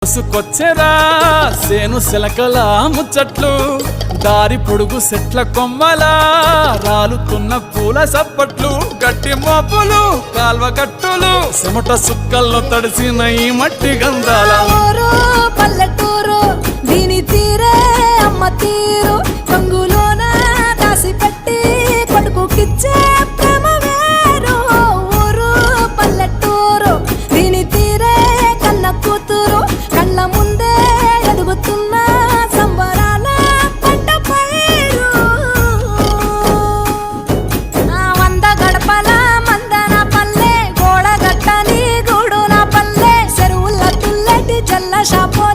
దూసుకొచ్చెరా సేను సిలకల ముచ్చట్లు దారి పొడుగు సెట్ల కొమ్మలా రాలుతున్న పూల సప్పట్లు గట్టి మోపులు కాల్వ గట్టులు చెమట సుక్కల్లో తడిసిన ఈ మట్టి గంధాల పల్లెటూరు దీని తీరే అమ్మ తీరు రంగులోన దాసి పెట్టి కొడుకుకిచ్చే ప్రేమ వేరు ఊరు పల్లెటూరు దీని తీరే కన్న కూతురు కళ్ళ ముందే ఎదుగుతున్న సంబరాల పంట పైరు వంద గడపల మందన పల్లె గోడ గట్టని గూడు నా పల్లె చెరువుల తుల్లటి జల్ల షాపు